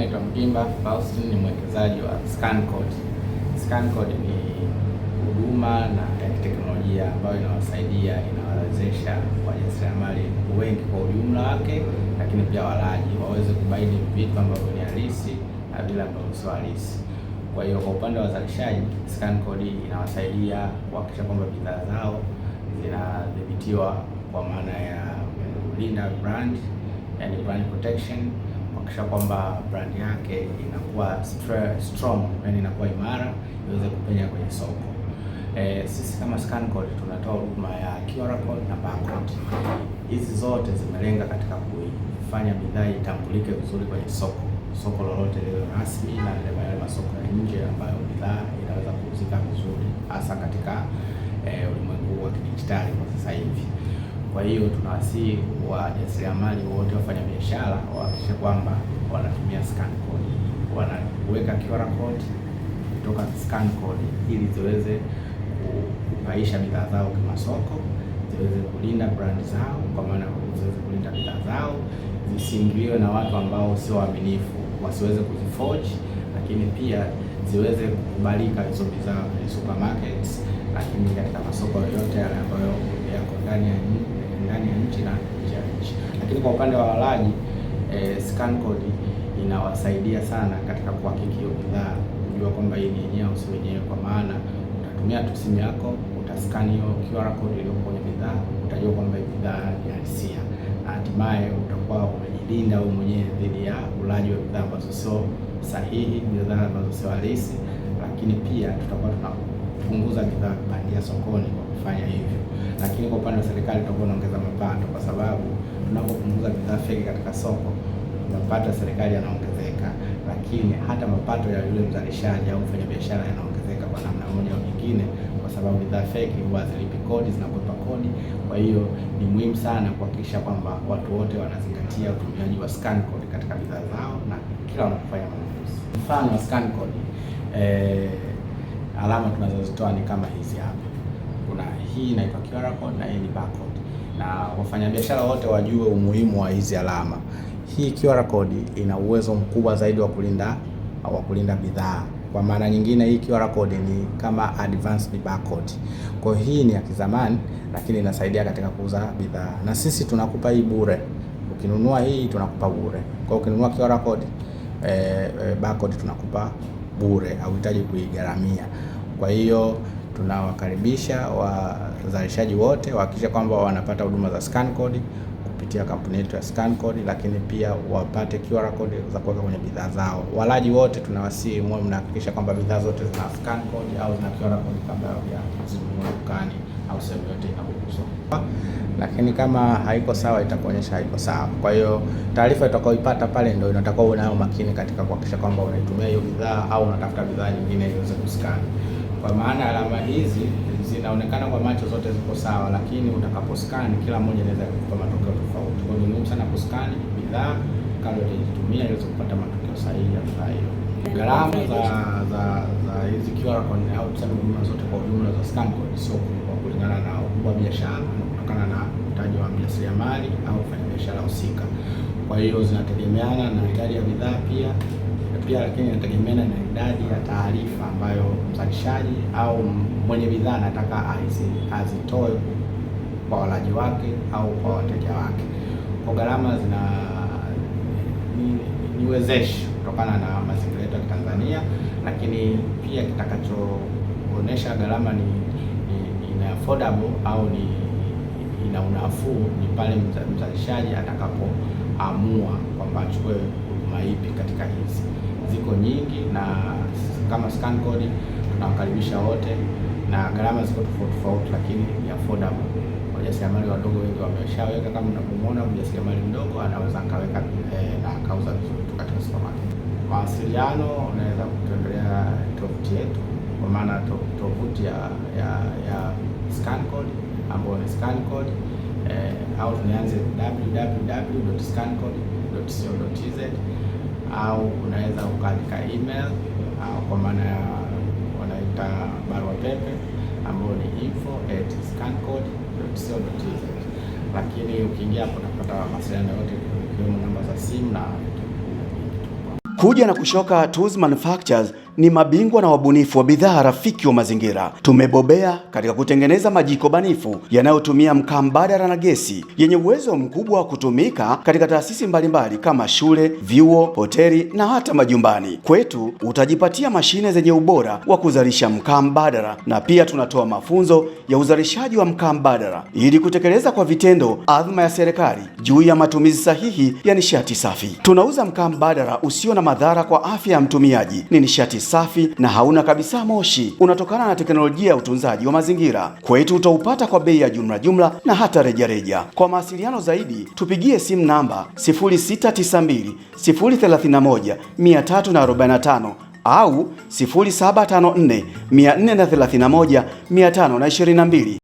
naitwa Mpimba Faustin, ni mwekezaji wa ScanCode. ScanCode ni huduma na ya teknolojia ambayo inawawezesha wajasiriamali wengi kwa ujumla wake, lakini pia walaji waweze kubaini vitu ambavyo ni halisi na vile ambavyo sio halisi. Kwa hiyo kwa upande wa wazalishaji, ScanCode inawasaidia kuhakikisha kwamba bidhaa zao zinadhibitiwa kwa maana ya kulinda brand, yani brand protection, kuhakikisha kwamba brand yake inakuwa strong, yani inakuwa imara, iweze kupenya kwenye soko. Sisi kama ScanCode tunatoa huduma ya QR code na barcode. Hizi zote zimelenga katika kuifanya bidhaa itambulike vizuri kwenye soko lolote lile rasmi na yale masoko ya nje ambayo bidhaa inaweza kuuzika vizuri, hasa katika ulimwengu wa kidijitali kwa sasa hivi. Kwa hiyo tunawasihi wajasiriamali wote, wafanya biashara, wahakikishe kwamba wanatumia ScanCode, wanaweka QR code kutoka ScanCode ili ziweze kupaisha bidhaa zao kwa masoko, ziweze kulinda brand zao, kwa maana ziweze kulinda bidhaa zao zisiingiliwe na watu ambao sio waaminifu, wasiweze kuziforge, lakini pia ziweze kukubalika hizo bidhaa kwenye supermarkets, lakini katika masoko yote yale ambayo yako ndani ya nchi na nje ya nchi. Lakini kwa upande wa walaji, ScanCode inawasaidia sana katika kuhakiki hiyo bidhaa, kujua kwamba hii ni yenyewe au si yenyewe, kwa maana utatumia tu simu yako, utascan hiyo QR code iliyo kwenye bidhaa, utajua kwamba hii bidhaa ni halisia, na hatimaye utakuwa umejilinda wewe mwenyewe dhidi ya ulaji wa bidhaa ambazo sio sahihi, bidhaa ambazo sio halisi. Lakini pia tutakuwa tunapunguza bidhaa bandia sokoni kwa kufanya hivyo. Lakini kwa upande wa serikali tutakuwa tunaongeza mapato, kwa sababu tunapopunguza bidhaa feki katika soko, mapato ya serikali yanaongezeka, lakini hata mapato ya yule mzalishaji au mfanyabiashara yanaongezeka kwa namna moja au nyingine, kwa sababu bidhaa feki huwa hazilipi kodi, zinakwepa kodi. Kwa hiyo ni muhimu sana kuhakikisha kwamba watu wote wanazingatia utumiaji wa ScanCode katika bidhaa zao na kila wanapofanya manunuzi. Mfano wa ScanCode, alama tunazozitoa ni kama hizi hapa. Kuna hii inaitwa QR code na hii ni barcode, na wafanyabiashara wote wajue umuhimu wa hizi alama. Hii QR code ina uwezo mkubwa zaidi wa kulinda bidhaa. Kwa maana nyingine, hii QR code ni kama advanced barcode. Kwa hiyo hii ni ya kizamani, lakini inasaidia katika kuuza bidhaa, na sisi tunakupa hii bure. Ukinunua hii tunakupa bure. Kwa hiyo ukinunua QR code, barcode tunakupa bure, hauhitaji kuigharamia. Kwa hiyo tunawakaribisha wazalishaji wote wahakikishe kwamba wanapata huduma za ScanCode kupitia kampuni yetu ya ScanCode, lakini pia wapate QR code za kuweka kwenye bidhaa zao. Walaji wote tunawasihi mwe mnahakikisha kwamba bidhaa zote zina ScanCode au zina QR code kabla ya kuzinunua dukani au sehemu yote inapouzwa. Lakini kama haiko sawa, itakuonyesha haiko sawa. Kwa hiyo taarifa utakayoipata pale ndio inatakiwa uwe nayo makini katika kuhakikisha kwamba unaitumia hiyo bidhaa au unatafuta bidhaa nyingine iweze kuscan. Kwa maana alama hizi zinaonekana kwa macho zote ziko sawa, lakini utakaposcan kila moja inaweza kukupa matokeo tofauti. Kwa hiyo ni muhimu sana kuscan bidhaa kabla hujazitumia ili kupata matokeo sahihi ya bidhaa hiyo. Gharama za hizi QR code au tuseme huduma zote kwa ujumla za ScanCode sio kubwa kulingana na ukubwa wa biashara na kutokana na mtaji wa mjasiriamali au mfanyabiashara husika. Kwa hiyo zinategemeana na idadi ya bidhaa pia, lakini inategemeana na idadi ya taarifa ambayo mzalishaji au mwenye bidhaa anataka azitoe kwa walaji wake au kwa wateja wake. Kwa gharama ni wezeshi kutokana na mazingira yetu ya Tanzania, lakini pia kitakachoonesha gharama ni affordable au ina unafuu ni pale mzalishaji atakapoamua kwamba achukue huduma ipi katika hizi. Ziko nyingi, na kama ScanCode tunawakaribisha wote, na gharama ziko tofauti, lakini ni affordable. Wajasiriamali wadogo wengi wameshaweka, kama mnapomuona mjasiriamali mdogo anaweza akaweka na akauza vizuri tu katika supermarket. Mawasiliano, unaweza kutembelea tovuti yetu, kwa maana tovuti ya ScanCode ambayo ni ScanCode, au tunaanza www.scancode.co.tz, au unaweza ukaandika email au kwa maana ya wanaita barua pepe ambayo ni info@scancode.co.tz. Lakini ukiingia hapo utapata mawasiliano yote ikiwemo namba za simu na Kuja na Kushoka Tools Manufacturers ni mabingwa na wabunifu wa bidhaa rafiki wa mazingira. Tumebobea katika kutengeneza majiko banifu yanayotumia mkaa mbadala na gesi, yenye uwezo mkubwa wa kutumika katika taasisi mbalimbali kama shule, vyuo, hoteli na hata majumbani. Kwetu utajipatia mashine zenye ubora wa kuzalisha mkaa mbadala, na pia tunatoa mafunzo ya uzalishaji wa mkaa mbadala ili kutekeleza kwa vitendo azma ya serikali juu ya matumizi sahihi ya nishati safi. Tunauza mkaa mbadala usio na madhara kwa afya ya mtumiaji. Ni nishati safi na hauna kabisa moshi, unatokana na teknolojia ya utunzaji wa mazingira. Kwetu utaupata kwa bei ya jumla na hata rejareja. Kwa mawasiliano zaidi tupigie simu namba 0692 031 345 au 0754 431 522.